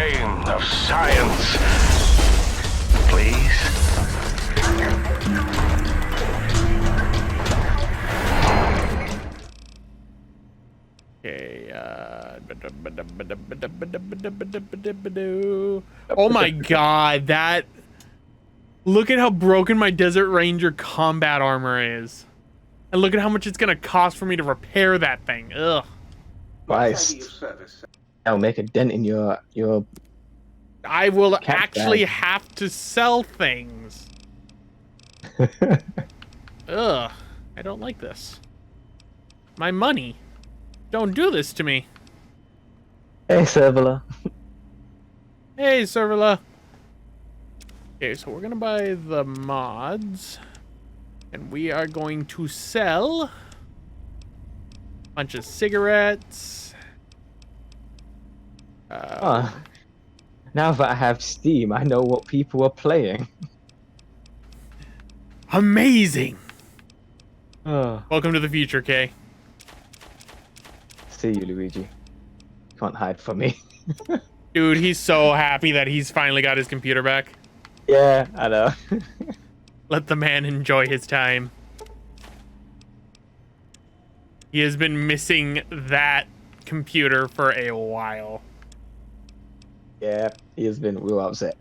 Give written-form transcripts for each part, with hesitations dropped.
reign of science. Please? Okay, oh my god, that... Look at how broken my Desert Ranger combat armor is. And look at how much it's gonna cost for me to repair that thing. Ugh. Christ. That'll make a dent in your I will cat actually bag. have to sell things. Ugh. I don't like this. My money. Don't do this to me. Hey, Servala. Hey, Servala. Okay, so we're gonna buy the mods. And we are going to sell a bunch of cigarettes. Now that I have Steam, I know what people are playing. Amazing! Oh, Welcome to the future, Kay. see you, Luigi. Can't hide from me. Dude, he's so happy that he's finally got his computer back. Yeah, I know. Let the man enjoy his time. He has been missing that computer for a while. Yeah, he has been real upset.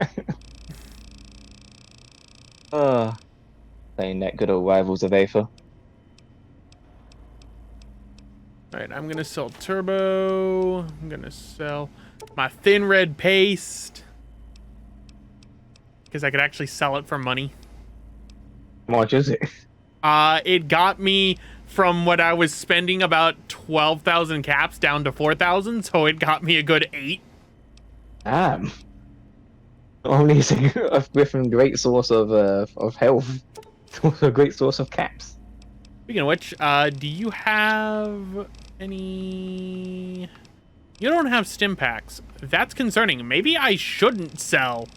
Oh, playing that good old Rivals of Aether. Alright, I'm gonna sell turbo. I'm gonna sell my thin red paste. Because I could actually sell it for money. How much is it? It got me from what I was spending about 12,000 caps down to 4,000, so it got me a good 8. Damn. Only is a Griffin great source of health. Also a great source of caps. Speaking of which, do you have any... You don't have stim packs. That's concerning. Maybe I shouldn't sell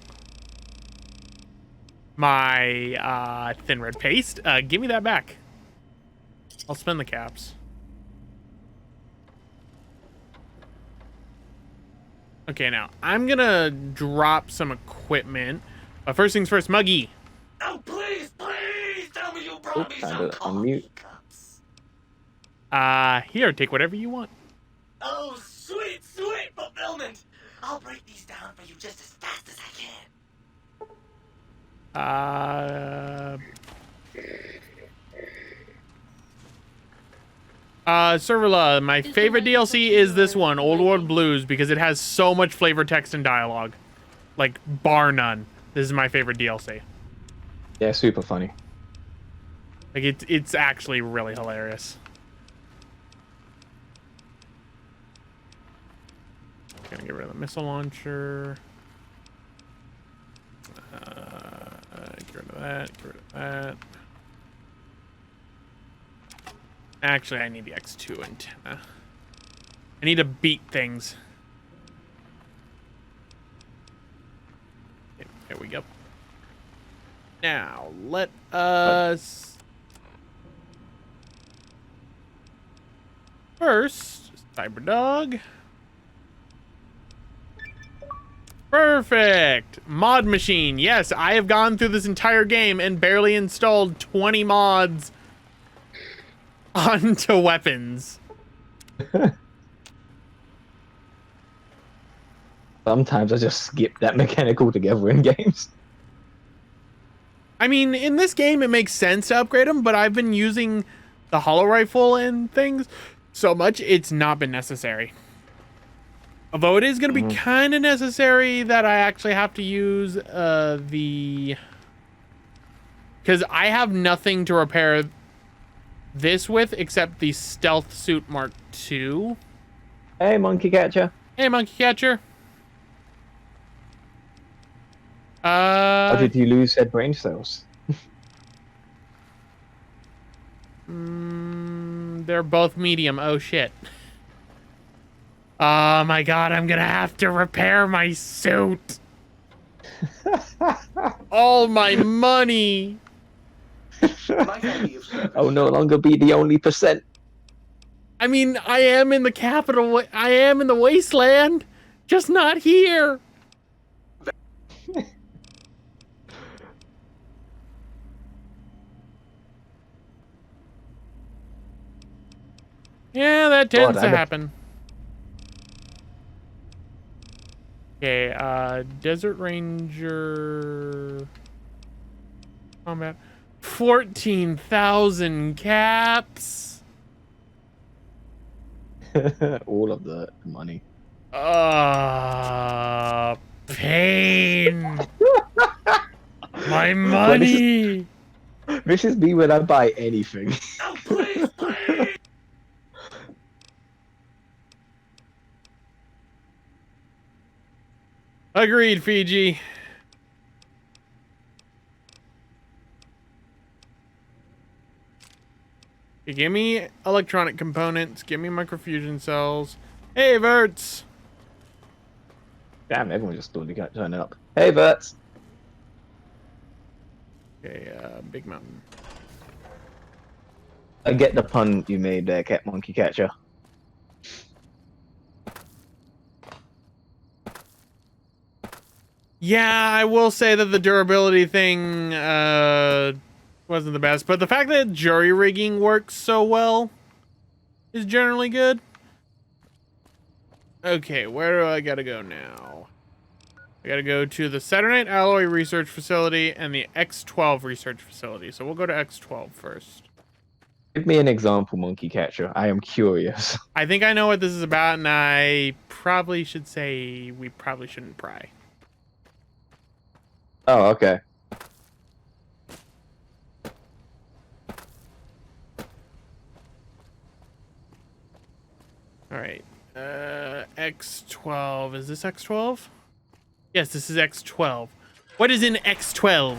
my thin red paste. Give me that back. I'll spend the caps. Okay, now I'm gonna drop some equipment. But first things first, Muggy. Oh, please tell me you brought me some Unmute. cups. Here, take whatever you want. Oh, sweet fulfillment. I'll break these down for you just as fast as I can. Servala, my favorite DLC is this one, Old World Blues, because it has so much flavor text and dialogue. Like, bar none. This is my favorite DLC. Yeah, super funny. Like, it's actually really hilarious. Gonna get rid of the missile launcher. Get rid of that, get rid of that. Actually, I need the X2 antenna. I need to beat things. Okay, there we go. Now, let us... First, Cyberdog. Perfect! Mod machine. Yes, I have gone through this entire game and barely installed 20 mods onto weapons. Sometimes I just skip that mechanic altogether in games. I mean, in this game, it makes sense to upgrade them, but I've been using the hollow rifle and things so much, it's not been necessary. Although it is going to be kind of necessary that I actually have to use the... Because I have nothing to repair this with except the Stealth Suit Mark II. Hey, monkey catcher. Hey, monkey catcher. How did you lose said brain cells? They're both medium. Oh, shit. Oh, my God. I'm going to have to repair my suit. All my money. I'll no longer be the only percent. I mean, I am in the capital. I am in the wasteland. Just not here. Yeah, that tends God, to happen. Okay, Desert Ranger combat. 14,000 caps. All of the money. Pain. My Well, money. this is me when I buy anything. Oh, please, please! Agreed, Fiji. Okay, give me electronic components. Give me microfusion cells. Hey, Verts. Damn, everyone just totally got turning up. Hey, Bert. Okay, Big Mountain. I get the pun you made there, Cat Monkey Catcher. Yeah, I will say that the durability thing wasn't the best, but the fact that jury rigging works so well is generally good. Okay, where do I gotta go now? I gotta go to the Saturnite Alloy Research Facility and the X12 Research Facility. So we'll go to X12 first. Give me an example, Monkey Catcher. I am curious. I think I know what this is about, and I probably should say we probably shouldn't pry. Oh, okay. All right. X12. Is this X12? Yes, this is X12. What is in X12?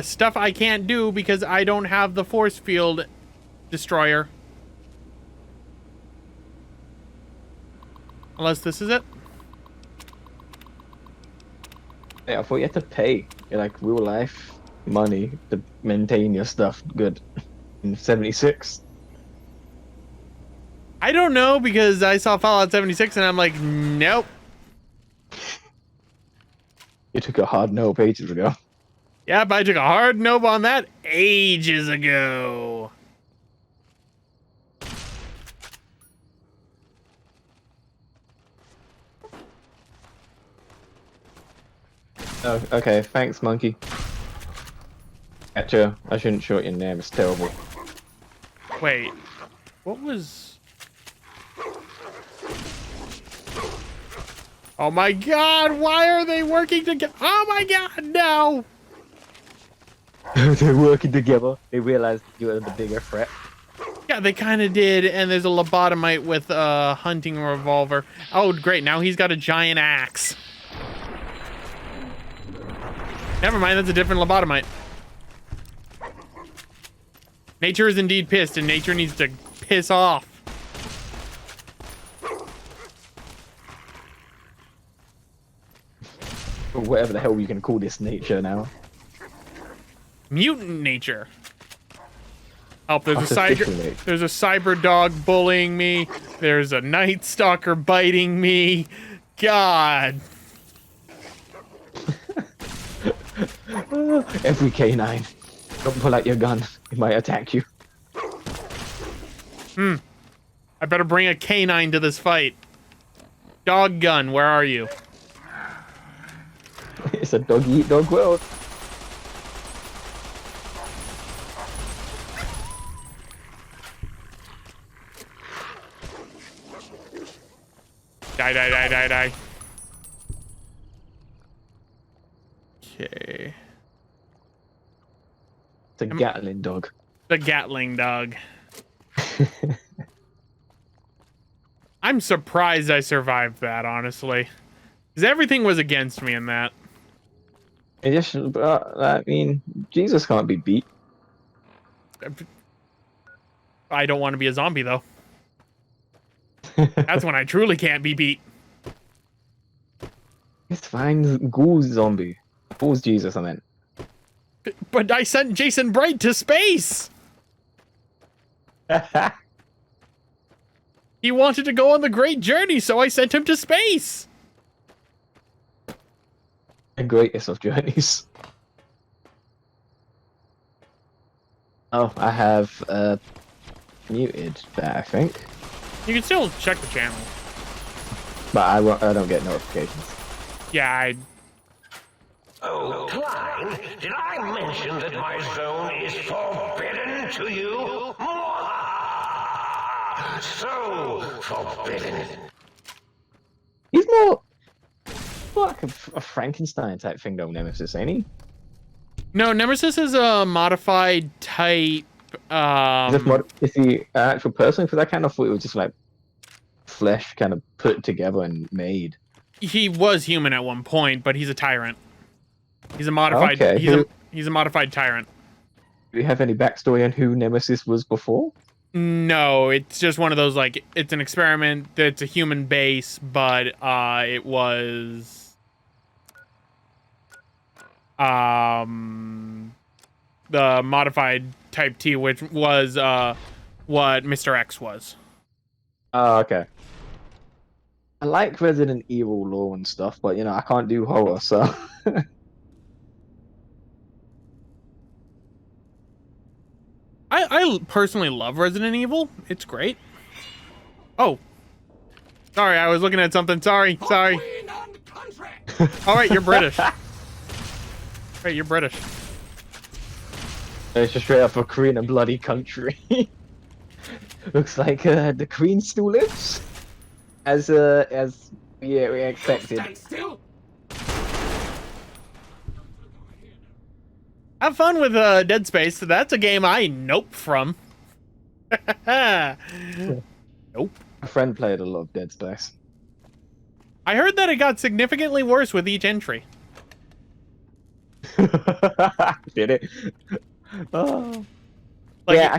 Stuff I can't do because I don't have the force field destroyer. Unless this is it. Yeah, I thought you had to pay like real life money to maintain your stuff good in 76. I don't know because I saw Fallout 76 and I'm like, nope. You took a hard no ages ago. Yep, I took a hard nope on that ages ago. Oh, okay, thanks, Monkey. Catcher, I shouldn't short your name, it's terrible. Wait, what was... Oh my god, why are they working together? Oh my god, no! They're working together. They realized you were the bigger threat. Yeah, they kind of did, and there's a lobotomite with a hunting revolver. Oh, great, now he's got a giant axe. Never mind, that's a different lobotomite. Nature is indeed pissed, and nature needs to piss off. Or whatever the hell you can call this nature now. Mutant nature. Oh, there's Artificial nature. there's a Cyberdog bullying me. There's a Night Stalker biting me. God. Every canine. Don't pull out your gun. It might attack you. I better bring a canine to this fight. Dog gun, where are you? It's a dog-eat-dog world. Die, die, die, die, die. Okay. It's a Gatling dog. The Gatling dog. I'm surprised I survived that, honestly. Because everything was against me in that. It just, I mean, Jesus can't be beat. I don't want to be a zombie, though. That's when I truly can't be beat. It's fine. Ghoul's zombie. Ghoul's Jesus, I meant. But I sent Jason Bright to space! He wanted to go on the great journey, so I sent him to space. The greatest of journeys. Oh, I have muted that, I think. You can still check the channel. But I don't get notifications. Yeah, Oh, Klein, did I mention that my zone is forbidden to you? So forbidden. He's more like a Frankenstein type thing, though, Nemesis, ain't he? No, Nemesis is a modified type. Is he an actual person? Because I kind of thought it was just like flesh kind of put together and made. He was human at one point, but he's a tyrant. He's a modified. Okay. He's a modified tyrant. Do you have any backstory on who Nemesis was before? No, it's just one of those, like, it's an experiment that's a human base, but it was the modified type T, which was what Mr. X was. Oh, okay. I like Resident Evil lore and stuff, but you know, I can't do horror, so I personally love Resident Evil. It's great. Oh. Sorry, I was looking at something. Sorry. All right, you're British. Right, you're British. it's just straight up a Korean and bloody country. Looks like the Queen still lives, as we expected. Have fun with Dead Space. That's a game I nope from. Nope. A friend played a lot of Dead Space. I heard that it got significantly worse with each entry. Did it? Oh. Like, yeah, I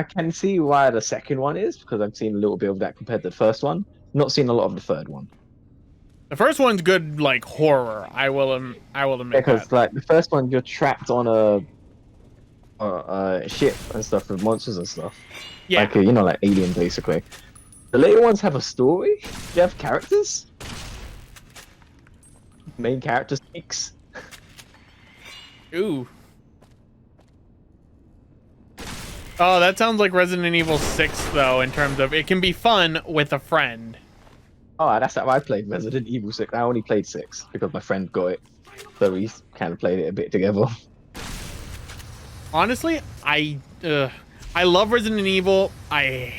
can see why the second one is, because I've seen a little bit of that compared to the first one. Not seen a lot of the third one. The first one's good, like, horror. I will admit Because that. like the first one, you're trapped on a ship and stuff with monsters and stuff. Yeah. Like you know, like Alien, basically. The later ones have a story. They have characters. Main character speaks. Ooh. Oh, that sounds like Resident Evil 6, though, in terms of it can be fun with a friend. Oh, that's how I played Resident Evil 6. I only played 6 because my friend got it. So we kind of played it a bit together. Honestly, I love Resident Evil. I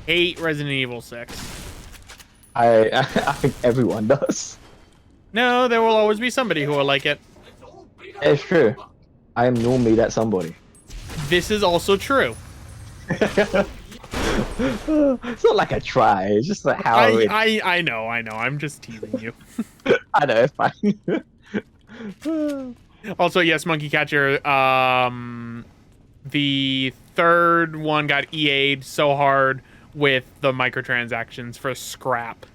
hate Resident Evil 6. I think everyone does. No, there will always be somebody who will like it. It's true. I am normally that somebody. This is also true. It's not like I try. It's just like how I know. I'm just teasing you. I know, it's fine. Also, yes, Monkey Catcher. The third one got EA'd so hard with the microtransactions for scrap.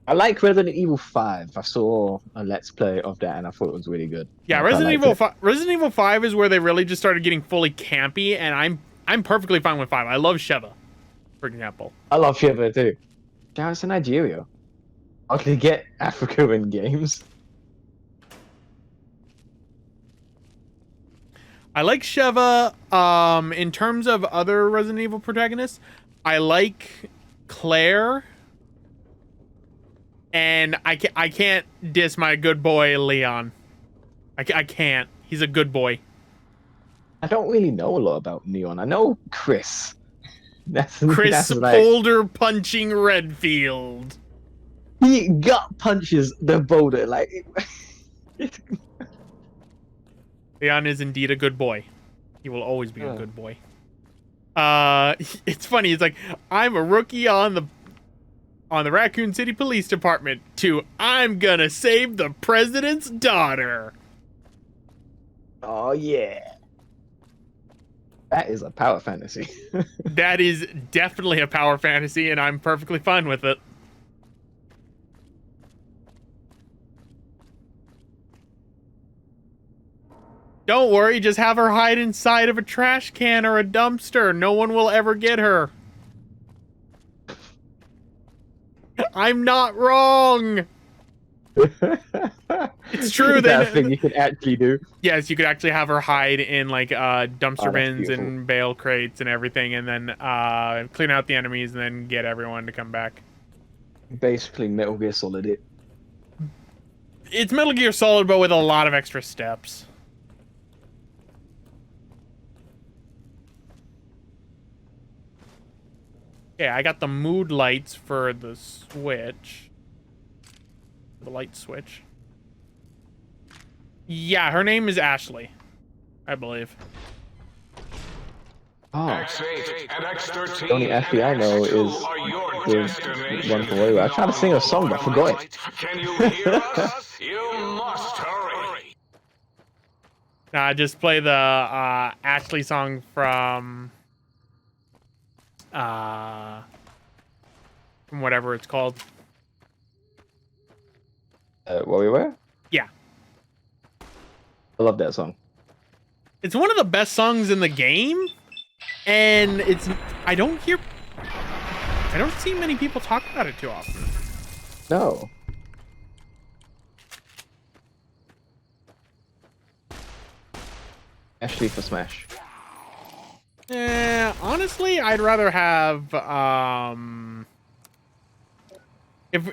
I like Resident Evil 5. I saw a Let's Play of that and I thought it was really good. Yeah, Resident Evil 5 is where they really just started getting fully campy, and I'm perfectly fine with 5. I love Sheva, for example. I love Shiva too. Shout out to Nigeria. I can get Africa in games. I like Sheva. In terms of other Resident Evil protagonists, I like Claire. And I can't diss my good boy Leon. I can't. He's a good boy. I don't really know a lot about Neon. I know Chris. That's like, Boulder punching Redfield. he gut punches the boulder like. Leon is indeed a good boy. He will always be a good boy. It's funny. It's like, I'm a rookie on the Raccoon City Police Department to I'm gonna save the president's daughter. Oh yeah. That is a power fantasy. That is definitely a power fantasy, and I'm perfectly fine with it. Don't worry, just have her hide inside of a trash can or a dumpster. No one will ever get her. I'm not wrong. It's true Is that that a thing you could actually do? yes, you could actually have her hide in like dumpster Oh, that's bins beautiful. and bale crates and everything, and then clean out the enemies and then get everyone to come back. Basically, Metal Gear Solid it. It's Metal Gear Solid, but with a lot of extra steps. Okay, I got the mood lights for the switch. The light switch. Yeah, her name is Ashley, I believe. Oh, X8 and X13. the only Ashley I know is one from Warrior. I tried to sing a song, but I forgot it. Can you hear us? You must hurry. Nah, just play the Ashley song from whatever it's called. Warrior? Yeah. I love that song. It's one of the best songs in the game, and I don't see many people talk about it too often. No. Ashley for Smash. Honestly, I'd rather have if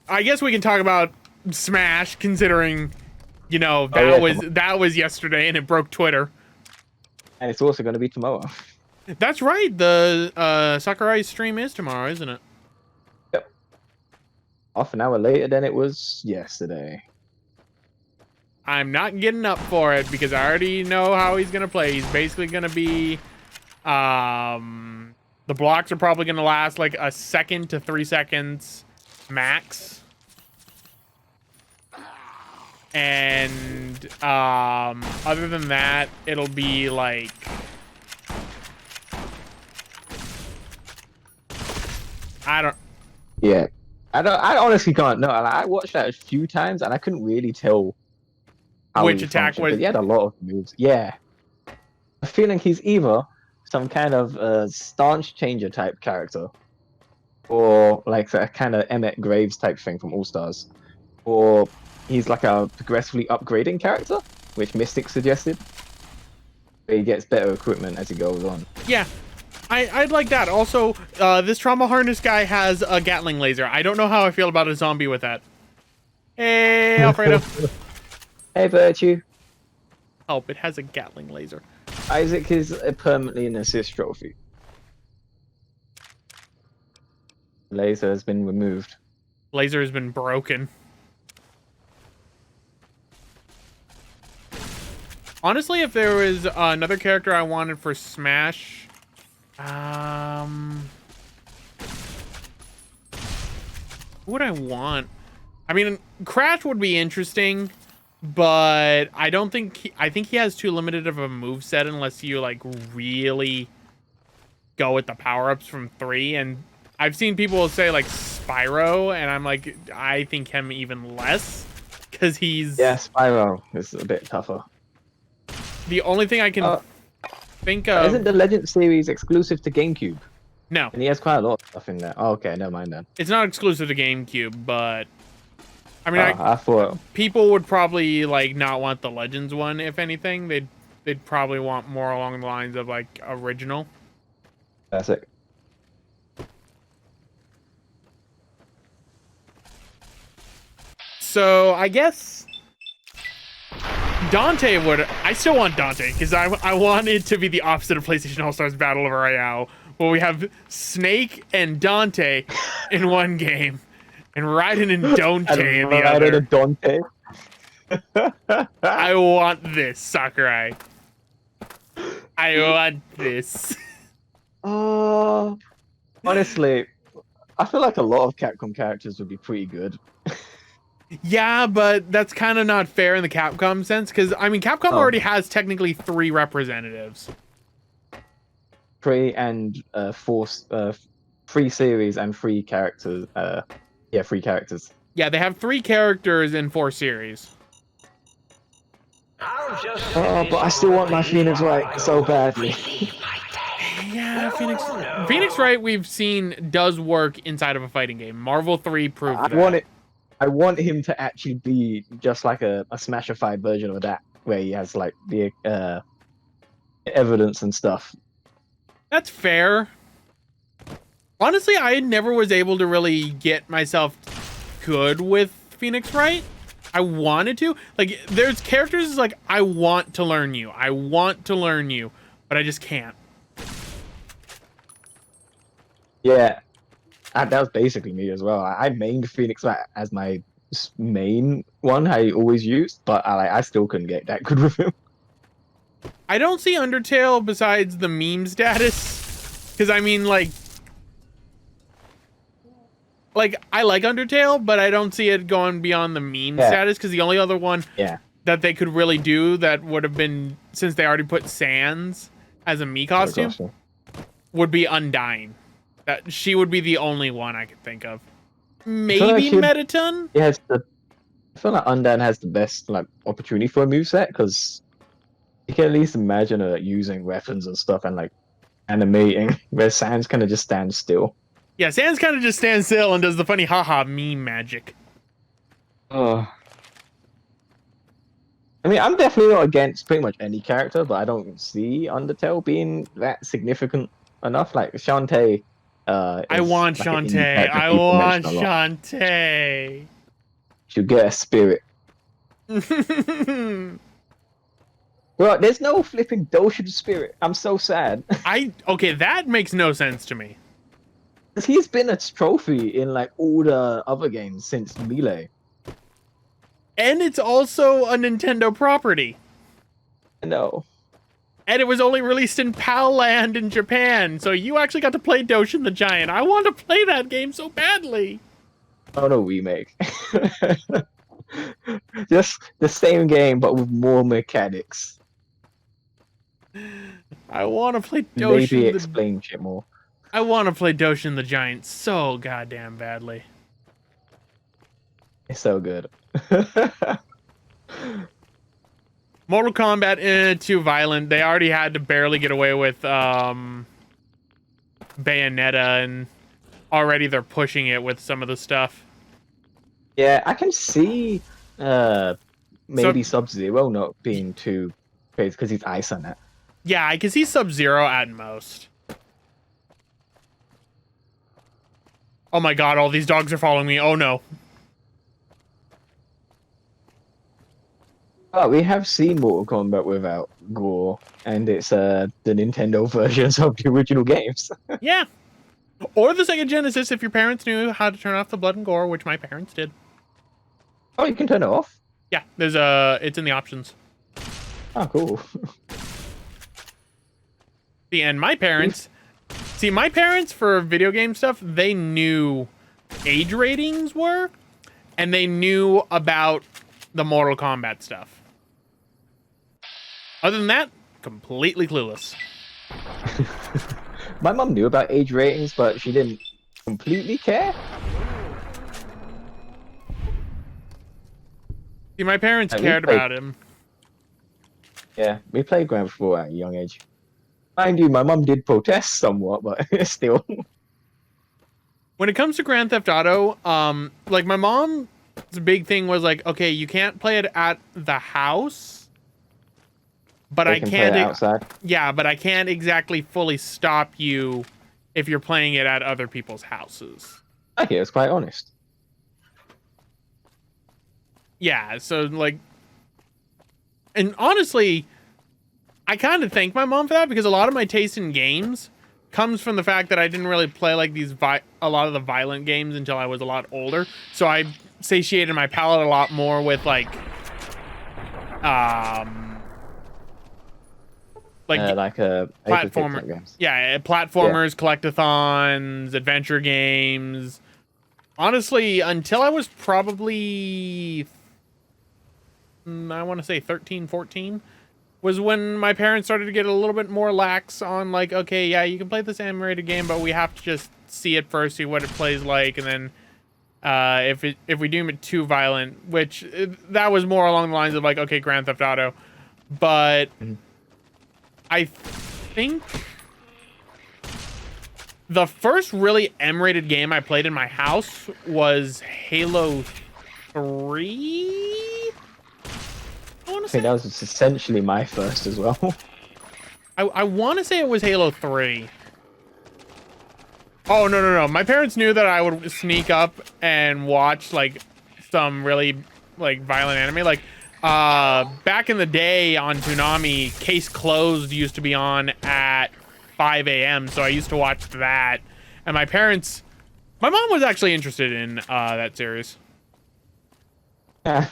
I guess we can talk about Smash, considering that was yesterday and it broke Twitter. And it's also going to be tomorrow. That's right. The Sakurai stream is tomorrow, isn't it? Yep. Half an hour later than it was yesterday. I'm not getting up for it because I already know how he's gonna play. He's basically gonna be, the blocks are probably gonna last like a second to 3 seconds max, and other than that, it'll be like Yeah. I honestly can't know. I watched that a few times and I couldn't really tell how which he attack functioned, was. but he had a lot of moves. Yeah. I'm feeling he's either some kind of stance changer type character, or like a kind of Emmett Graves type thing from All Stars, or he's like a progressively upgrading character, which Mystic suggested. Where he gets better equipment as he goes on. Yeah. I'd like that. Also, this trauma harness guy has a Gatling laser. I don't know how I feel about a zombie with that. Hey, Alfredo. Hey, Virtue. Help, it has a Gatling laser. Isaac is permanently an assist trophy. Laser has been removed. Laser has been broken. Honestly, if there was another character I wanted for Smash, who would I want? I mean, Crash would be interesting, but I don't think I think he has too limited of a moveset unless you like really go with the power-ups from 3. And I've seen people say like Spyro, and I'm like, I think him even less because he's Spyro is a bit tougher. the only thing I can think of. Isn't the Legend series exclusive to GameCube? No, And he has quite a lot of stuff in there. Oh, okay, never mind then. it's not exclusive to GameCube, but I mean, I thought people would probably like not want the Legends one. If anything, they'd probably want more along the lines of like original. that's it. So I guess Dante would. I still want Dante because I want it to be the opposite of PlayStation All Stars Battle Royale, where we have Snake and Dante in one game, and Raiden and Dante in the other. Dante. I want this, Sakurai. I want this. Honestly, I feel like a lot of Capcom characters would be pretty good. Yeah, but that's kind of not fair in the Capcom sense, because I mean, Capcom already has technically 3 representatives. 3 and 4, 3 series and 3 characters. 3 characters. Yeah, they have 3 characters in 4 series. How I'll just Oh, but I still want my Phoenix Wright so badly. Yeah, Phoenix Wright we've seen does work inside of a fighting game. Marvel 3 proved I that. want it. I want him to actually be just like a smashified version of that, where he has like the evidence and stuff. That's fair. Honestly, I never was able to really get myself good with Phoenix Wright. I wanted to. Like, there's characters like, I want to learn you. I want to learn you, but I just can't. Yeah, that was basically me as well. I mained Phoenix Wright as my main one I always used, but I still couldn't get that good with him. I don't see Undertale besides the meme status. Because, I mean, like, I like Undertale, but I don't see it going beyond the meme status, because the only other one that they could really do that would have been, since they already put Sans as a Mii costume, would be Undying. That she would be the only one I could think of. Maybe Mediton? Yeah, I feel like Undying has the best like opportunity for a moveset, because you can at least imagine her using weapons and stuff and like animating, where Sans kind of just stands still. Yeah, Sans kind of just stands still and does the funny haha meme magic. I mean, I'm definitely not against pretty much any character, but I don't see Undertale being that significant enough. Like Shantae. I want like Shantae. I want Shantae. She'll get a spirit. Well, there's no flipping Doshin spirit. I'm so sad. Okay, that makes no sense to me. He's been a trophy in like all the other games since Melee. And it's also a Nintendo property. No. And it was only released in PAL Land in Japan, so you actually got to play Doshin the Giant. I want to play that game so badly. Oh no, remake. Just the same game, but with more mechanics. I want to play Doshin. Maybe explain shit more. I want to play Doshin the Giant so goddamn badly. It's so good. Mortal Kombat, too violent. They already had to barely get away with Bayonetta, and already they're pushing it with some of the stuff. Yeah, I can see maybe Sub-Zero not being too crazy because he's ice on that. Yeah, I can see Sub-Zero at most. Oh my god, all these dogs are following me. Oh no. Oh, we have seen Mortal Kombat without gore, and it's the Nintendo versions of the original games. Yeah. Or the Sega Genesis if your parents knew how to turn off the blood and gore, which my parents did. Oh, you can turn it off? Yeah, there's it's in the options. Oh, cool. And my parents, for video game stuff, they knew age ratings were, and they knew about the Mortal Kombat stuff. Other than that, completely clueless. My mom knew about age ratings, but she didn't completely care. See, my parents cared about him. Yeah, we played Grand Theft Auto at a young age. Mind you, my mom did protest somewhat, but still. When it comes to Grand Theft Auto, like my mom's big thing was like, okay, you can't play it at the house, but I can't. Outside. Yeah, but I can't exactly fully stop you if you're playing it at other people's houses. Okay, it's quite honest. Yeah, so like, and honestly, I kind of thank my mom for that, because a lot of my taste in games comes from the fact that I didn't really play like a lot of the violent games until I was a lot older. So I satiated my palate a lot more with like platformer games. Yeah, platformers, collectathons, adventure games. Honestly, until I was probably, I want to say 13, 14, was when my parents started to get a little bit more lax on like, okay, yeah, you can play this animated game, but we have to just see it first, see what it plays like, and then if we deem it too violent, which that was more along the lines of like, okay, Grand Theft Auto, but Mhm. I think the first really M-rated game I played in my house was Halo 3. I want to I say think that was essentially my first as well. I want to say it was Halo 3. Oh, no. My parents knew that I would sneak up and watch, like, some really, like, violent anime. Like, back in the day on Toonami, Case Closed used to be on at 5 a.m., so I used to watch that. And my mom was actually interested in that series. Yeah.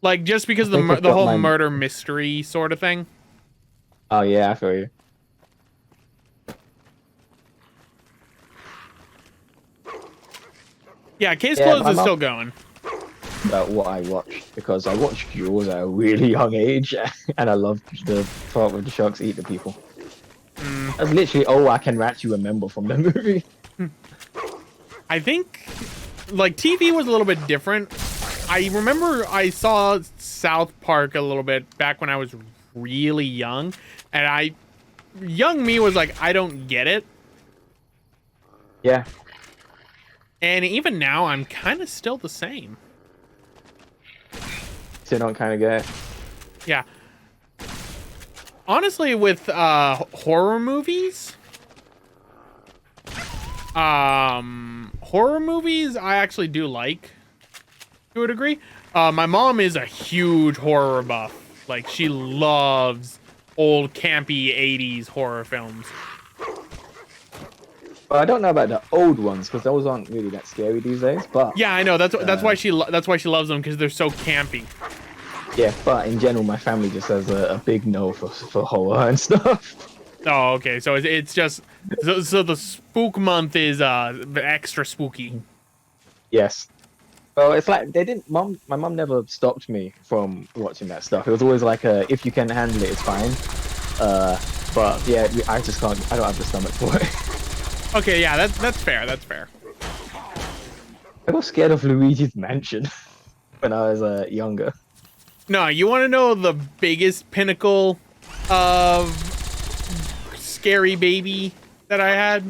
Like, just because of think I've the got whole my- murder mystery sort of thing. Oh yeah, I feel you. Yeah, Case Yeah, Closed my is mom- still going. About what I watched, because I watched Jaws at a really young age, and I loved the part where the sharks eat the people. That's literally all I can actually remember from the movie. I think, like, TV was a little bit different. I remember I saw South Park a little bit back when I was really young, and young me was like, I don't get it. Yeah. And even now, I'm kind of still the same. So I don't kind of get it. Yeah. Honestly, with horror movies, I actually do like to a degree. My mom is a huge horror buff. Like, she loves old campy 80s horror films. Well, I don't know about the old ones because those aren't really that scary these days. But Yeah, I know. That's why she loves them, because they're so campy. yeah, but in general, my family just has a big no for horror and stuff. Oh, okay. So it's just so the spook month is extra spooky. Yes. Well, it's like my mom never stopped me from watching that stuff. It was always like, if you can handle it, it's fine. But yeah, I just can't. I don't have the stomach for it. Okay, yeah, that's fair. That's fair. I got scared of Luigi's Mansion when I was younger. No, you want to know the biggest pinnacle of scary baby that I had?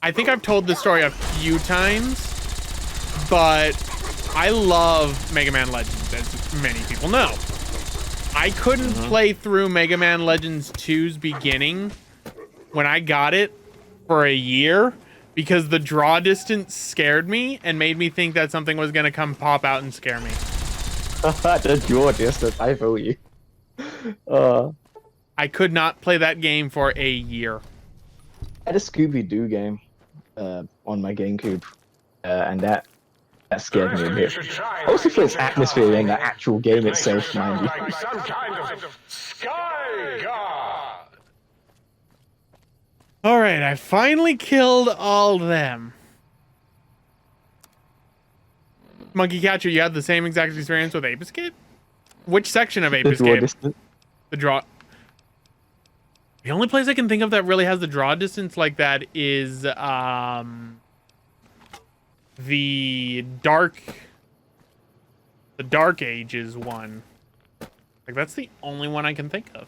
I think I've told this story a few times, but I love Mega Man Legends, as many people know. I couldn't play through Mega Man Legends 2's beginning when I got it for a year because the draw distance scared me and made me think that something was going to come pop out and scare me. The draw distance, I feel you. I could not play that game for a year. I had a Scooby-Doo game on my GameCube, and that scared me a bit. Also for its atmosphere in the actual game itself, mind you. Like some kind of sky god. All right, I finally killed all them. Monkey Catcher, you had the same exact experience with Ape Escape? Which section of Ape The draw Escape? distance. The draw. The only place I can think of that really has the draw distance like that is the Dark Ages one. Like, that's the only one I can think of.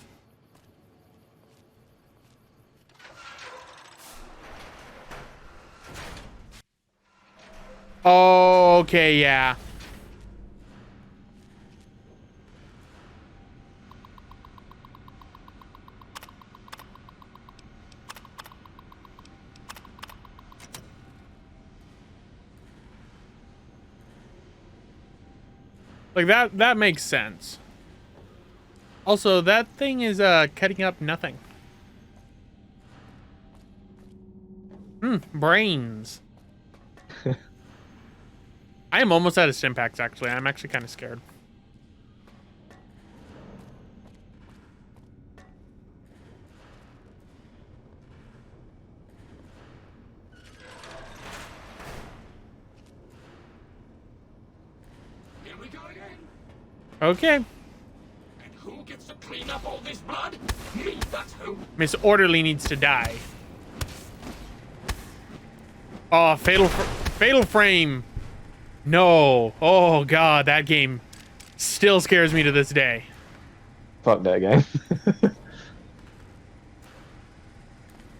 Okay, yeah. Like, that makes sense. Also, that thing is cutting up nothing. Brains. I am almost out of Stimpaks, actually. I'm actually kind of scared. Here we go again. Okay. And who gets to clean up all this blood? Me, that's who. Miss Orderly needs to die. Oh, Fatal Frame. No. Oh, God, that game. still scares me to this day. Fuck that game.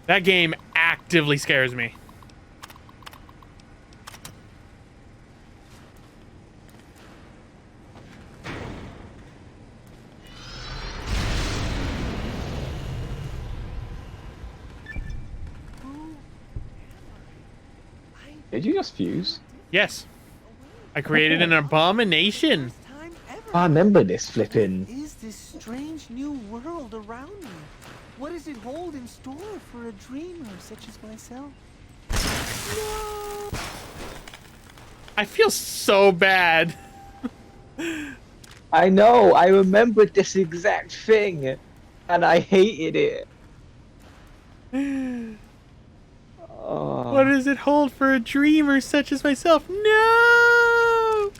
That game actively scares me. Did you just fuse? Yes. I created an abomination. I remember this flipping. Is this strange new world around me? What does it hold in store for a dreamer such as myself? No! I feel so bad. I know, I remembered this exact thing, and I hated it. Oh. What does it hold for a dreamer such as myself? No!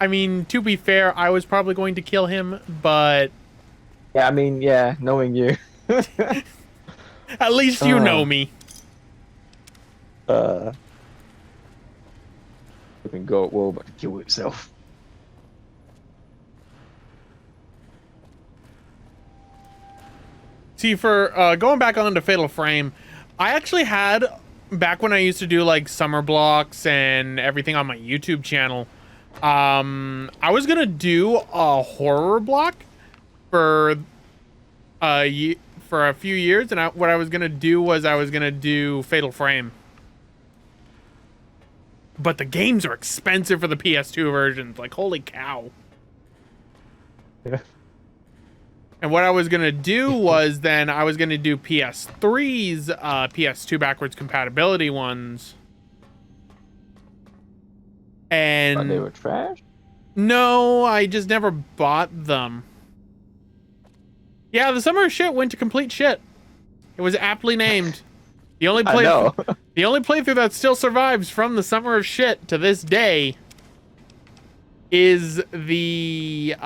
I mean, to be fair, I was probably going to kill him, but... Yeah, I mean, yeah, knowing you. At least you know me. Flipping goat will but to kill itself. See, for going back on to Fatal Frame, I actually had, back when I used to do like summer blocks and everything on my YouTube channel, I was gonna do a horror block for a few years, and what I was gonna do was I was gonna do Fatal Frame. But the games are expensive for the PS2 versions. Like, holy cow. Yeah. And what I was going to do was then I was going to do PS3's PS2 backwards compatibility ones. And But they were trash? no, I just never bought them. Yeah, the summer of shit went to complete shit. It was aptly named. The only I know. the only playthrough that still survives from the summer of shit to this day is the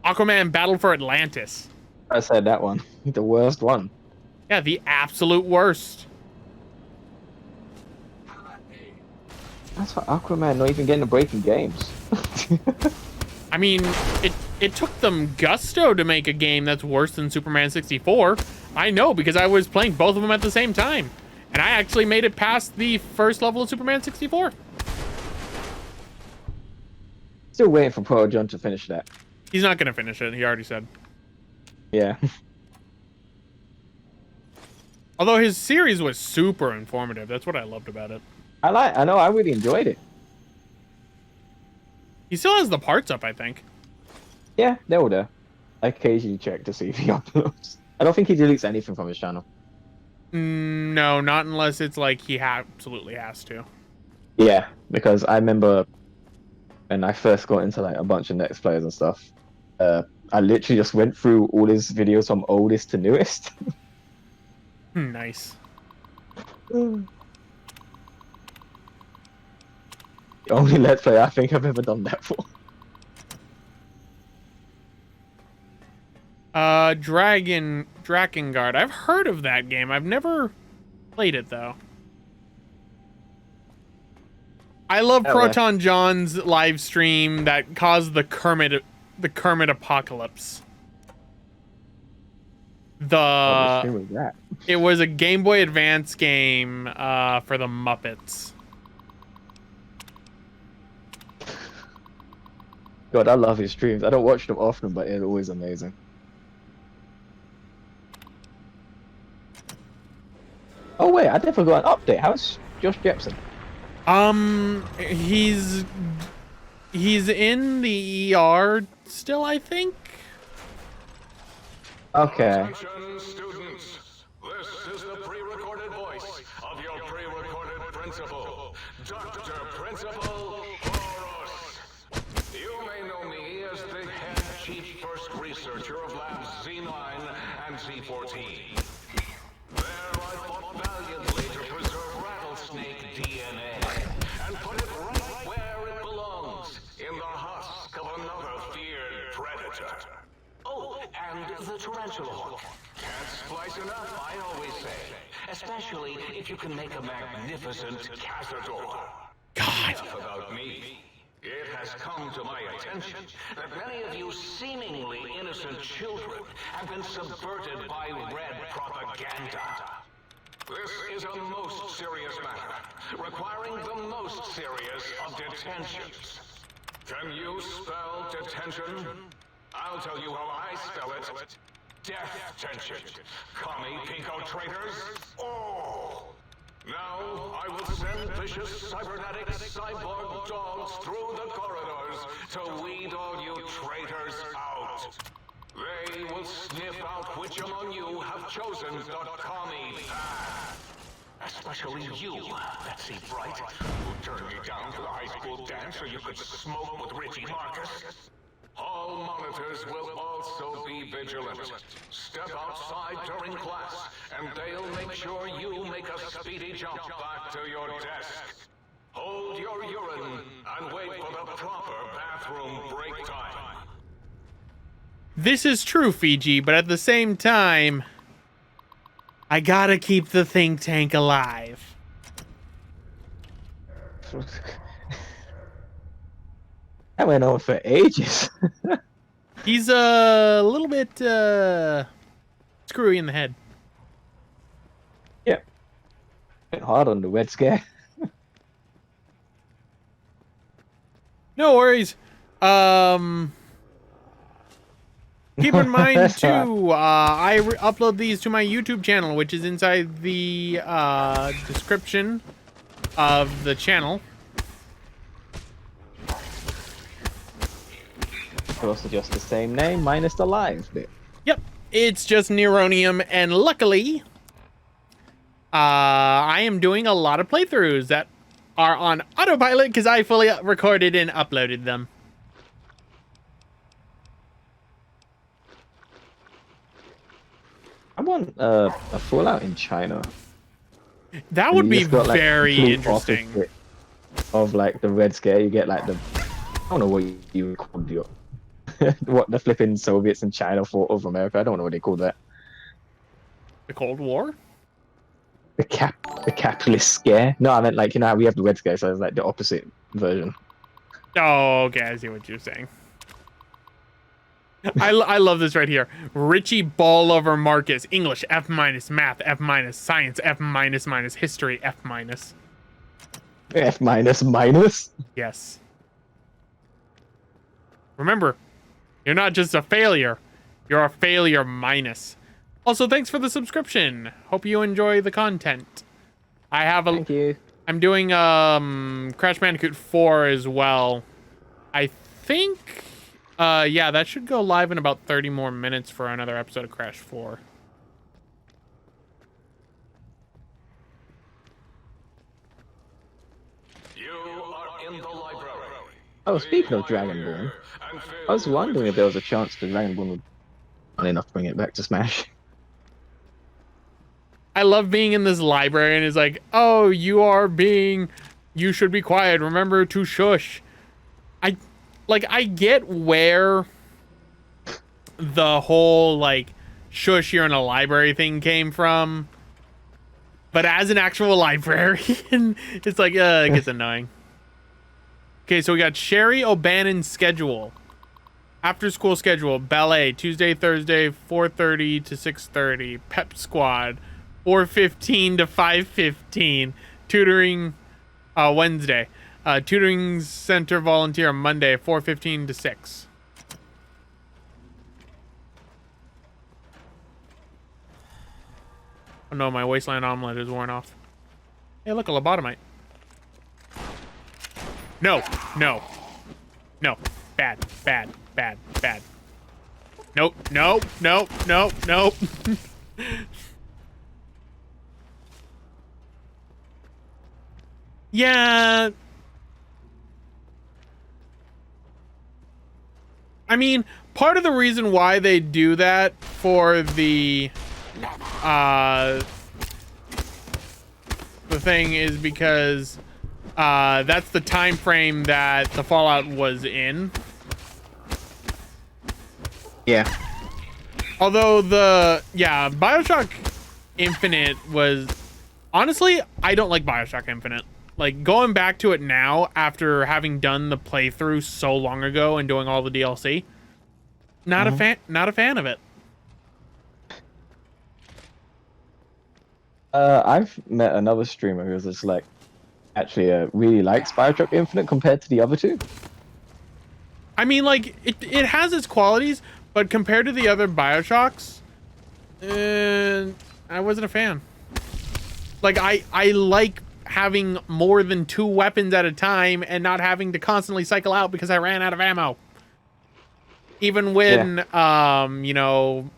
Aquaman Battle for Atlantis. I said that one. The worst one. Yeah, the absolute worst. That's for Aquaman not even getting a break in games. I mean, it took them gusto to make a game that's worse than Superman 64. I know, because I was playing both of them at the same time. And I actually made it past the first level of Superman 64. Still waiting for Pro John to finish that. He's not going to finish it, he already said. Yeah. Although his series was super informative. That's what I loved about it. I know, I really enjoyed it. He still has the parts up, I think. Yeah, they're all there. I occasionally check to see if he uploads. I don't think he deletes anything from his channel. No, not unless it's like he absolutely has to. Yeah, because I remember when I first got into like a bunch of Next players and stuff, I literally just went through all his videos from oldest to newest. Nice. The only Let's Play I think I've ever done that for. Drakengard. I've heard of that game. I've never played it though. I love Proton John's live stream that caused the Kermit apocalypse. What stream was that? It was a Game Boy Advance game for the Muppets. God, I love his streams. I don't watch them often, but it's always amazing. Oh wait, I never got an update. How's Josh Jepson? He's in the ER still, I think. Okay. Attention, students. This is the pre-recorded voice of your pre-recorded principal, Dr. Principal Horus. You may know me as the head chief first researcher of Labs Z9 and Z14. There I fought valiantly to preserve rattlesnake DNA and put it right where it belongs, in the husk of another feared predator. Oh, and the tarantula hook. Can't splice enough, I always say. Especially if you can make a magnificent cazador. God. Enough about me. has come to my attention that many of you seemingly innocent children have been subverted by red propaganda. This is a most serious matter, requiring the most serious of detentions. Can you spell detention? I'll tell you how I spell it. Death tension. Commie pinko traitors. Oh! Now, I will send vicious cybernetic cyborg dogs through the corridors to weed all you traitors out. They will sniff out which among you have chosen the commie path. Especially you, Betsy Bright, who turned me down to the high school dance so you could smoke with Richie Marcus. All monitors will also be vigilant. Step outside during class, and they'll make sure you make a speedy jump back to your desk. Hold your urine and wait for the proper bathroom break time. This is true, Fiji, but at the same time, I gotta keep the think tank alive. That went on for ages. He's a little bit screwy in the head. Yeah. Went hard on the Red Scare. No worries. Keep in mind too, I upload these to my YouTube channel, which is inside the description of the channel. Also just the same name minus the live bit. Yep, it's just Neronium, and luckily, I am doing a lot of playthroughs that are on autopilot because I fully recorded and uploaded them. I want a Fallout in China. That would be just got, like, very complete interesting. opposite of like the Red Scare, you get like the, I don't know what you would call your what the flipping Soviets and China fought over America. I don't know what they call that. The Cold War? The capitalist scare. No, I meant like, you know how we have the Red Scare, so it's like the opposite version. Oh, okay, I see what you're saying. I love this right here. Richie Ball over Marcus. English F-, math F-, science F-, history F-. F-. Yes. Remember, you're not just a failure. You're a failure minus. Also, thanks for the subscription. Hope you enjoy the content. I have a. Thank you. I'm doing Crash Bandicoot 4 as well. I think. Yeah, that should go live in about 30 more minutes for another episode of Crash 4. You are in the library. Oh, speaking of Dragonborn, I was wondering if there was a chance the Dragonborn would not enough to bring it back to Smash. I love being in this library and it's like, oh, you should be quiet. Remember to shush. I get where the whole, like, shush, you're in a library thing came from. But as an actual librarian, it's like, it gets annoying. Okay, so we got Sherry O'Bannon's schedule. After school schedule, ballet, Tuesday, Thursday, 4:30 to 6:30. Pep squad, 4:15 to 5:15. Tutoring, Wednesday. Tutoring center volunteer Monday, 4:15 to 6. Oh no, my wasteland omelet is worn off. Hey, look, a lobotomite. No, no, no. Bad, bad, bad, bad. Nope, nope, nope, nope, nope. Yeah. I mean, part of the reason why they do that for the thing is because that's the time frame that the Fallout was in. Yeah. Although BioShock Infinite was, honestly, I don't like BioShock Infinite. like going back to it now after having done the playthrough so long ago and doing all the DLC. Not a fan of it. I've met another streamer who's just like actually really likes Bioshock Infinite compared to the other two. I mean, like it has its qualities, but compared to the other Bioshocks, I wasn't a fan. Like I like having more than 2 weapons at a time and not having to constantly cycle out because I ran out of ammo. Even when you know,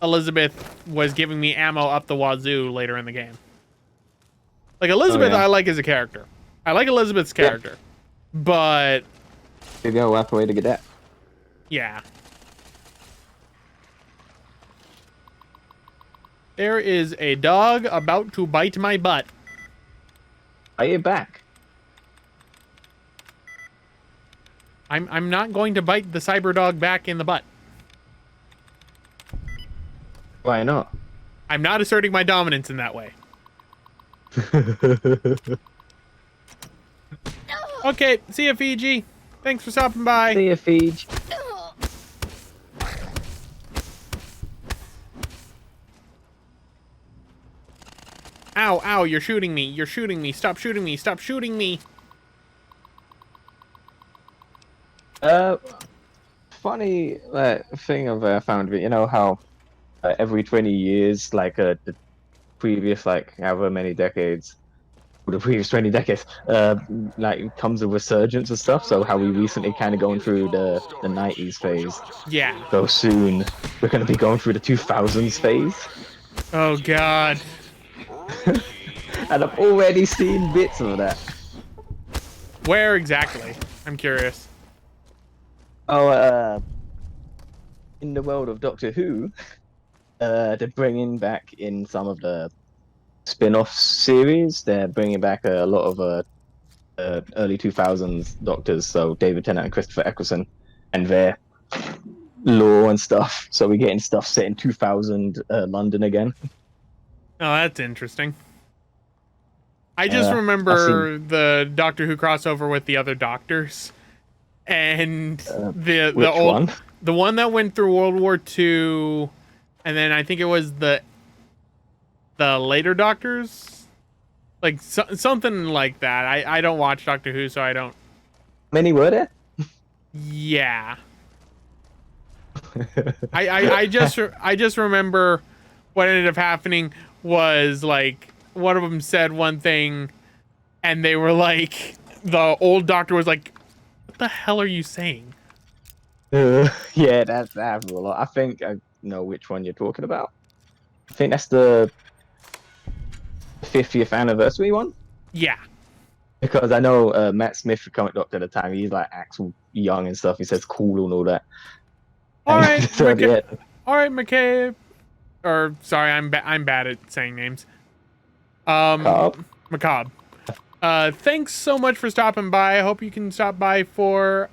Elizabeth was giving me ammo up the wazoo later in the game. Like Elizabeth, I like as a character. I like Elizabeth's character, but you go half way to get that. Yeah. There is a dog about to bite my butt. Bite it back. I'm not going to bite the Cyberdog back in the butt. Why not? I'm not asserting my dominance in that way. Okay, see ya, Fiji. Thanks for stopping by. See ya, Fiji. Ow, ow, you're shooting me. You're shooting me. Stop shooting me. Stop shooting me. Funny thing I've found, you know how every 20 years, like the previous, like however many decades, or the previous 20 decades, like comes a resurgence of stuff. So how we recently kind of going through the 90s phase. Yeah. So soon we're going to be going through the 2000s phase. Oh, God. And I've already seen bits of that. Where exactly? I'm curious. Oh, in the world of Doctor Who, they're bringing back in some of the spin-off series. They're bringing back a lot of early 2000s Doctors, so David Tennant and Christopher Eccleston, and their lore and stuff. So we're getting stuff set in 2000 London again. Oh, that's interesting. I just remember the Doctor Who crossover with the other Doctors, and the old one? the one that went through World War II, and then I think it was the later Doctors, like something like that. I don't watch Doctor Who, so I don't. Many were there? Yeah. I just remember what ended up happening was like one of them said one thing and they were like, the old Doctor was like, what the hell are you saying? Yeah, that's happened a lot. I think I know which one you're talking about. I think that's the 50th anniversary one. Yeah. Because I know Matt Smith, the comic doctor at the time, he's like actual young and stuff. He says cool and all that. All right, so, yeah. All right, McCabe. Or sorry, I'm bad at saying names. Macabre. Thanks so much for stopping by. I hope you can stop by for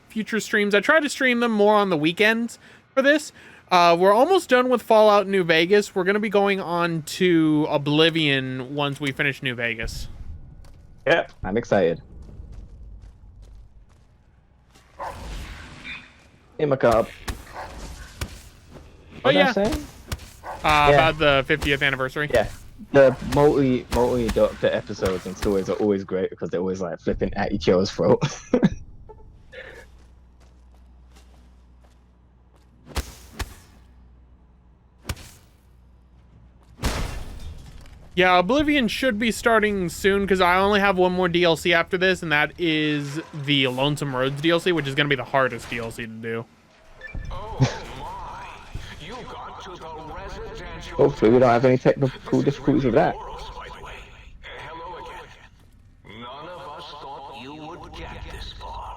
future streams. I try to stream them more on the weekends for this. We're almost done with Fallout New Vegas. We're going to be going on to Oblivion once we finish New Vegas. Yeah, I'm excited. Hey, Macabre. What yeah. was I saying? About the 50th anniversary. Yeah. The multi-doctor episodes and stories are always great because they're always like flipping at each other's throat. Yeah, Oblivion should be starting soon because I only have one more DLC after this, and that is the Lonesome Roads DLC, which is going to be the hardest DLC to do. Oh my! You got to the residential. Hopefully we don't have any technical difficulties with that. By the way, hello again. None of us thought you would get this far.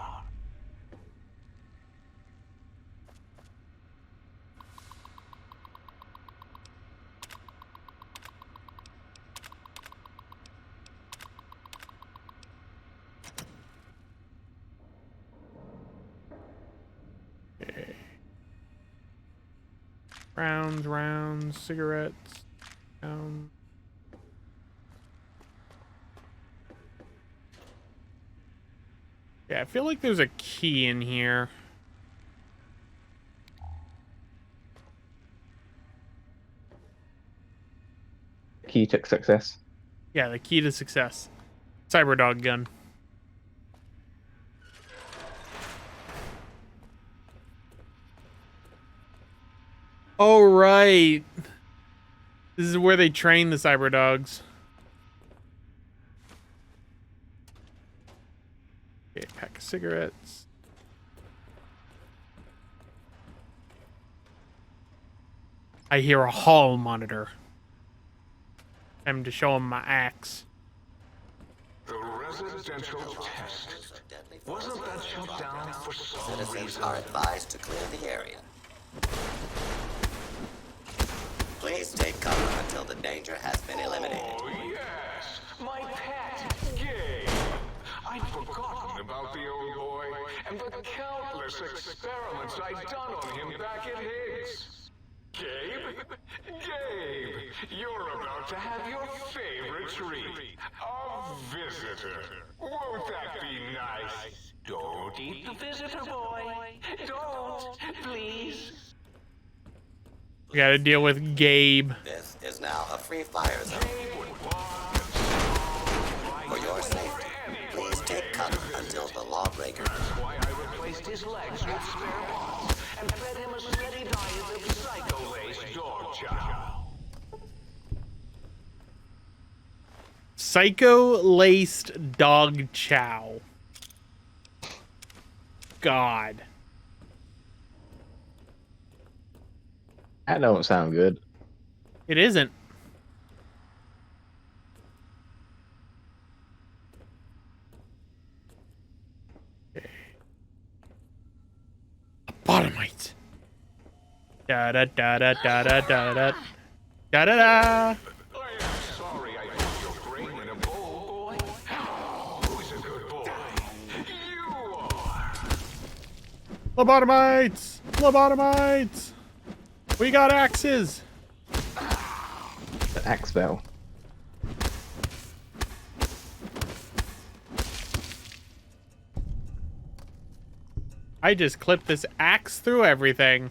Rounds, cigarettes. Yeah, I feel like there's a key in here. Key to success. Yeah, the key to success. Cyberdog gun. Oh, right. This is where they train the cyberdogs. Okay, pack of cigarettes. I hear a hall monitor. Time to show him my axe. The residential test. Wasn't that shut down for some Citizens reason? are advised to clear the area. Please take cover until the danger has been eliminated. Oh, yes! My pet, Gabe! I'd forgotten about the old boy and the countless experiments I'd done on him back at Higgs. Gabe? Gabe! You're about to have your favorite treat. A visitor. Won't that be nice? Don't eat the visitor, boy. Don't, please. We gotta deal with Gabe. This is now a free fire zone. For your safety, please take cover until the lawbreaker. That's why I replaced his legs with spare parts and fed him a steady diet of psycho-laced dog chow. Psycho-laced dog chow. God. That don't sound good. It isn't. Bottomite. Da da da da da da da da da da da. I am sorry I put your brain in a bowl, boy. Who's a good boy? You are. Lobotomites! Lobotomites! We got axes! The axe bell. I just clipped this axe through everything.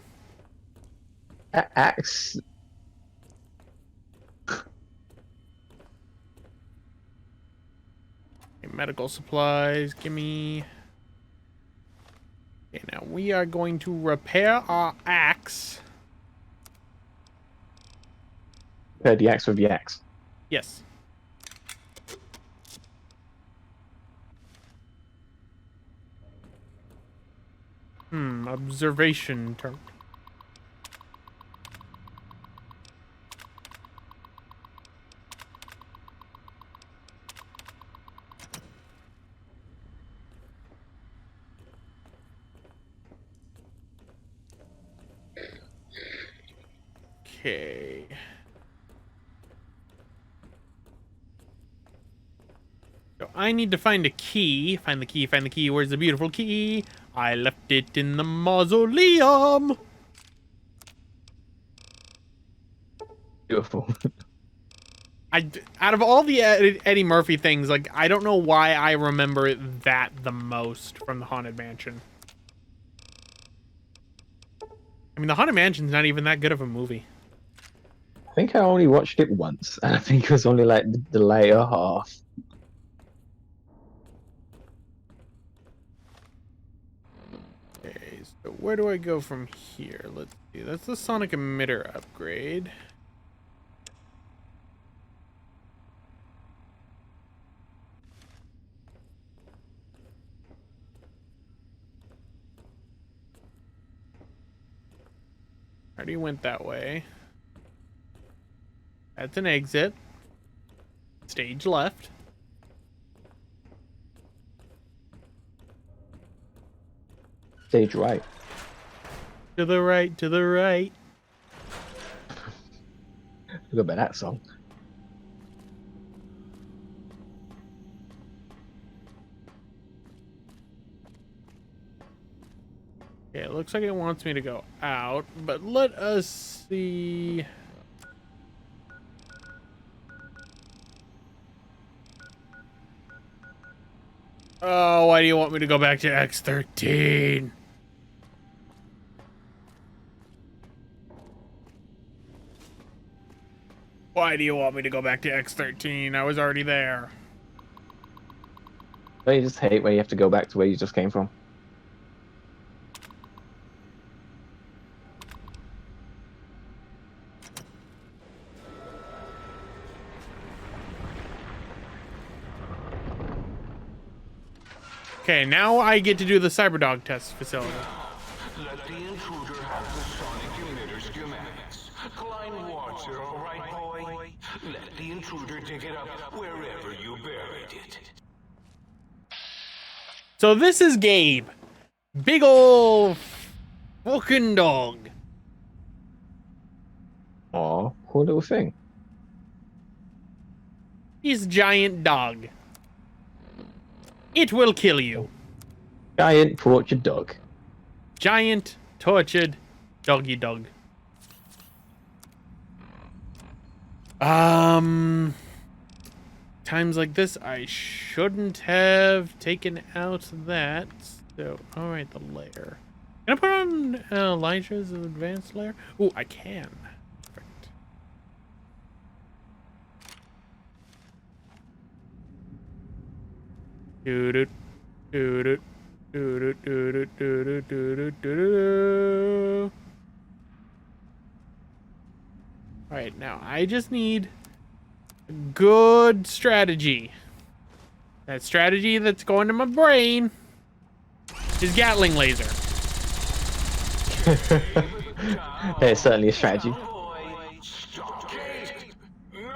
Axe. Okay, medical supplies, gimme. Okay, now we are going to repair our axe. Repair the axe with the axe. Yes. Observation term. Okay. So I need to find a key. Find the key, find the key. Where's the beautiful key? I left it in the mausoleum. Beautiful. Out of all the Eddie Murphy things, like, I don't know why I remember that the most from the Haunted Mansion. I mean, the Haunted Mansion's not even that good of a movie. I think I only watched it once, and I think it was only like the later half. Okay, so where do I go from here? Let's see. That's the sonic emitter upgrade. Already went that way. That's an exit. Stage left. Stage right. To the right, to the right. Forgot about that song. Okay, it looks like it wants me to go out, but let us see. Oh, why do you want me to go back to X13? Why do you want me to go back to X13? I was already there. Don't you just hate where you have to go back to where you just came from? Okay, now I get to do the Cyberdog test facility. Let the intruder have the sonic emitter schematics. Klein wants it, all right, boy? Let the intruder dig it up wherever you buried it. So this is Gabe. Big ol' fucking dog. Aw, poor little thing. He's a giant dog. It will kill you. Giant tortured dog. Giant, tortured, doggy dog. Times like this, I shouldn't have taken out that. So, alright, the layer. Can I put on Elijah's advanced layer? Ooh, I can. Perfect. Doo-doo, doo-doo, doo-doo, doo-doo, doo-doo, doo-doo, doo-doo. Alright, now I just need good strategy. That strategy that's going to my brain is Gatling laser. Hey, it's certainly a strategy.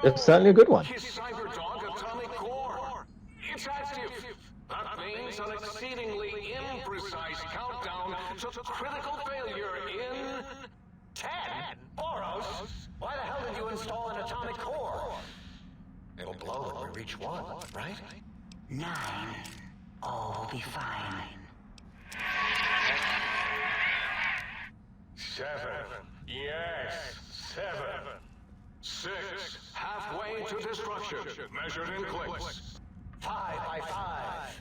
It's certainly a good one. His Cyberdog atomic core. It's active. That means an exceedingly imprecise countdown to critical failure in 10. Boros, why the hell did you install an atomic core? It'll blow when we reach 1, right? 9. All will be fine. 7. Yes, 7. 6. Halfway to destruction, measured in clicks. 5 by 5.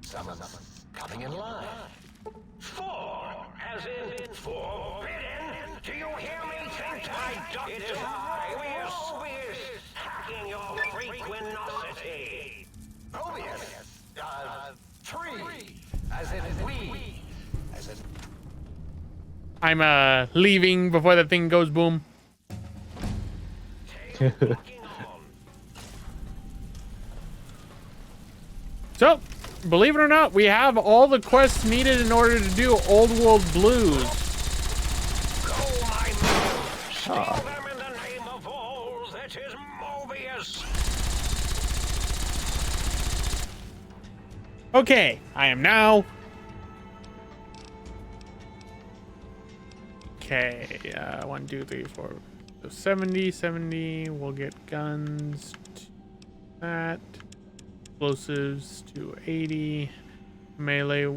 Someone's coming in line. 4, as in forbidden. Do you hear me, think tank? It is I, Mobius, hacking your frequinosity. Mobius, 3, as in we, as in... I'm leaving before the thing goes boom. So, believe it or not, we have all the quests needed in order to do Old World Blues. Go, my men! Steal them in the name of all that is Mobius! Okay, I am now. Okay, 1, 2, 3, 4. So 70. We'll get guns to that. Explosives to 80. Melee.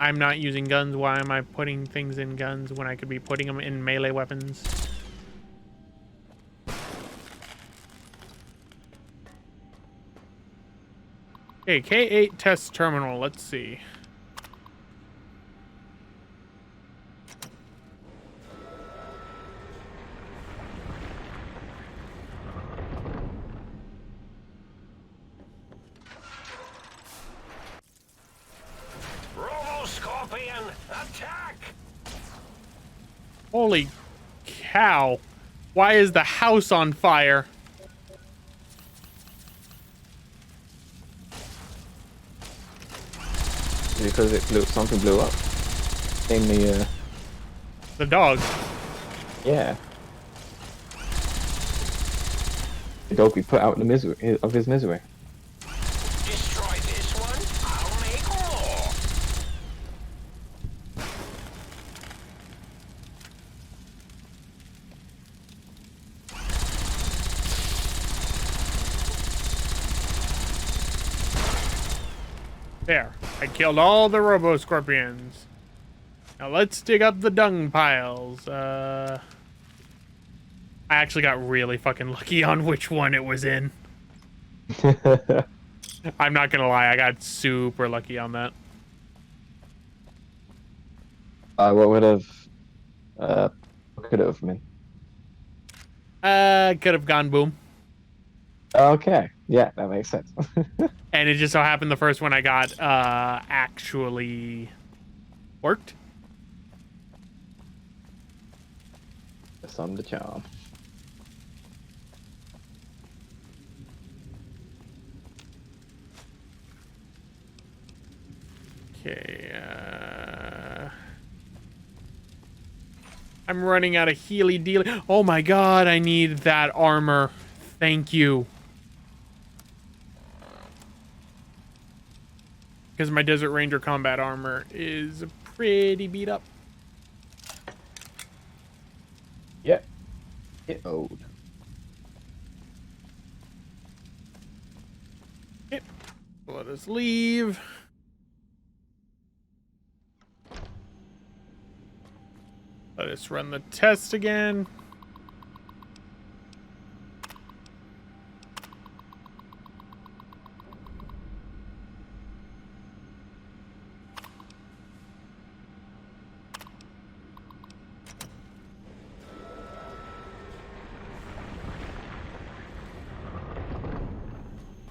I'm not using guns. Why am I putting things in guns when I could be putting them in melee weapons? Okay, K8 test terminal. Let's see. Robo Scorpion, attack! Holy cow. Why is the house on fire? Because something blew up. In The dog. yeah. The dog we put out in the misery of his misery. Destroy this one, I'll make more! There. I killed all the Robo Scorpions. Now let's dig up the dung piles. I actually got really fucking lucky on which one it was in. I'm not gonna lie, I got super lucky on that. What would have... what could it have been? Could have gone boom. Okay. Yeah, that makes sense. And it just so happened the first one I got actually worked. That's on the charm. Okay, I'm running out of healy dealy. Oh my god, I need that armor. Thank you. Because my Desert Ranger combat armor is pretty beat up. Yep. Get old. Okay. Let us leave. Let us run the test again.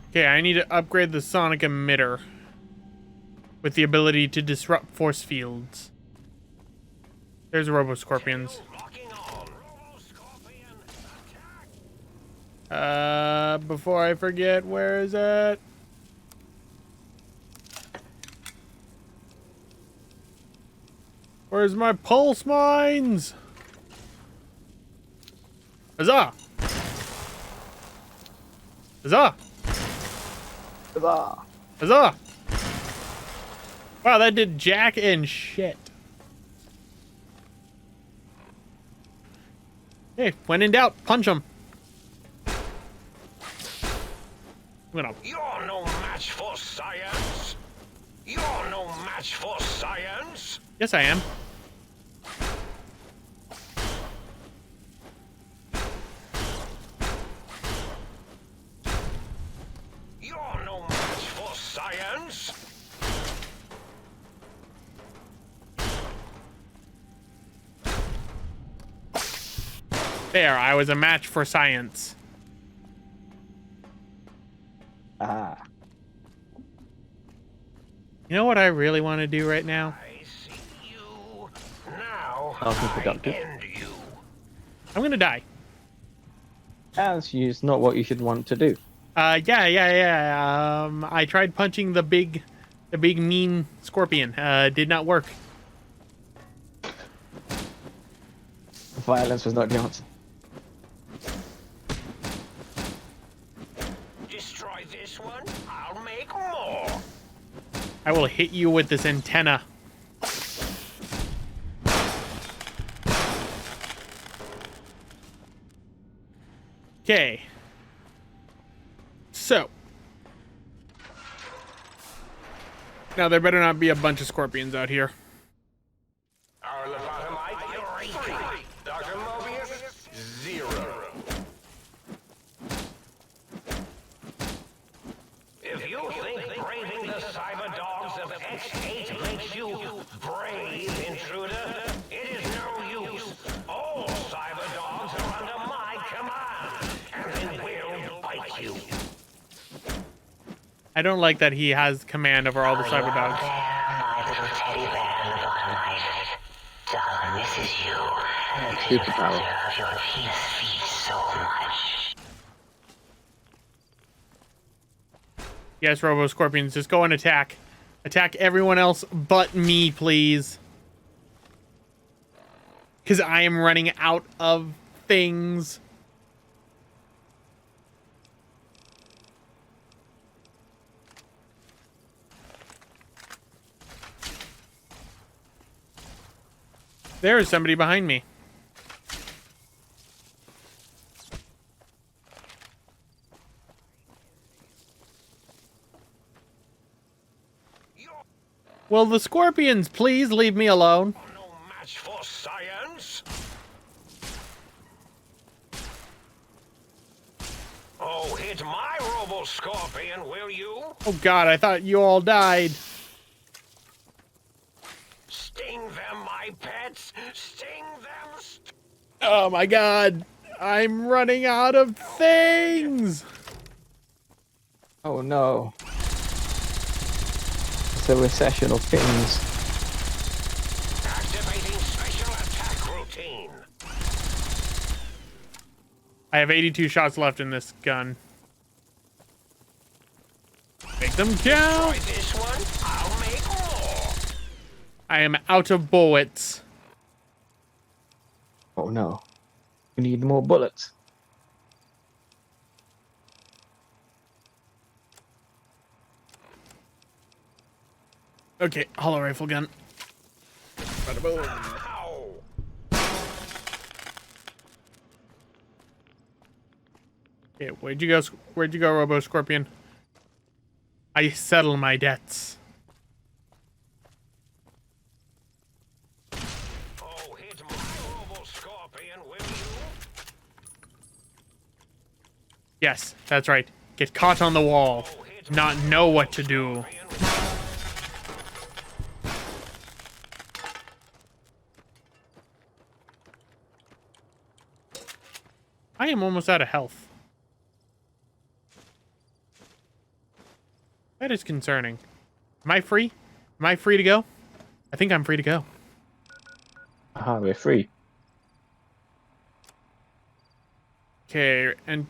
Okay, I need to upgrade the sonic emitter with the ability to disrupt force fields. There's Robo Scorpions. Before I forget, where is it? Where's my pulse mines? Huzzah! Huzzah! Huzzah! Huzzah! Wow, that did jack and shit. Hey, when in doubt, punch him. I'm gonna... You're no match for science. You're no match for science. Yes, I am. You're no match for science. There, I was a match for science. Ah. You know what I really want to do right now? I see you. Now Something I productive. end you. I'm gonna die. That's just not what you should want to do. Yeah. I tried punching the big mean scorpion. Did not work. Violence was not the answer. Destroy this one, I'll make more. I will hit you with this antenna. Okay. So. Now, there better not be a bunch of scorpions out here. Our lobotomite, 3. Dr. Mobius, 0. If you think braving the cyberdogs of X8 makes you brave, intruder, it is no use. All cyberdogs are under my command, and they will bite you. I don't like that he has command over all the cyberdogs. My little teddy bear lobotomized. Darling, this is you. You Superpower. deserve your feet so much. Yes, Robo Scorpions, just go and attack. Attack everyone else but me, please. Because I am running out of things. There is somebody behind me. Will the scorpions please leave me alone? No match for science. Oh, hit my Robo Robo Scorpion, will you? Oh god, I thought you all died. Sting them, my pets! Sting them! Oh my god. I'm running out of things. Oh no. It's a recession of things. Activating special attack routine. I have 82 shots left in this gun. Make them count. Try this one, I'll make more. I am out of bullets. Oh no. We need more bullets. Okay, hollow rifle gun. Bada boom. Ow. Okay, where'd you go? Where'd you go, Robo Scorpion? I settle my debts. Oh, hit my Robo Scorpion, will you? Yes, that's right. Get caught on the wall. Not know what to do. I am almost out of health. That is concerning. Am I free? Am I free to go? I think I'm free to go. Aha, we're free. Okay, and...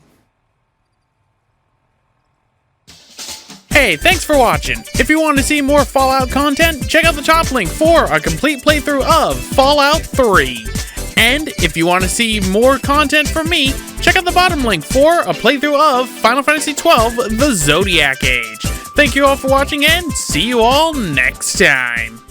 Hey, thanks for watching! If you want to see more Fallout content, check out the top link for a complete playthrough of Fallout 3. And if you want to see more content from me, check out the bottom link for a playthrough of Final Fantasy XII: The Zodiac Age. Thank you all for watching and see you all next time!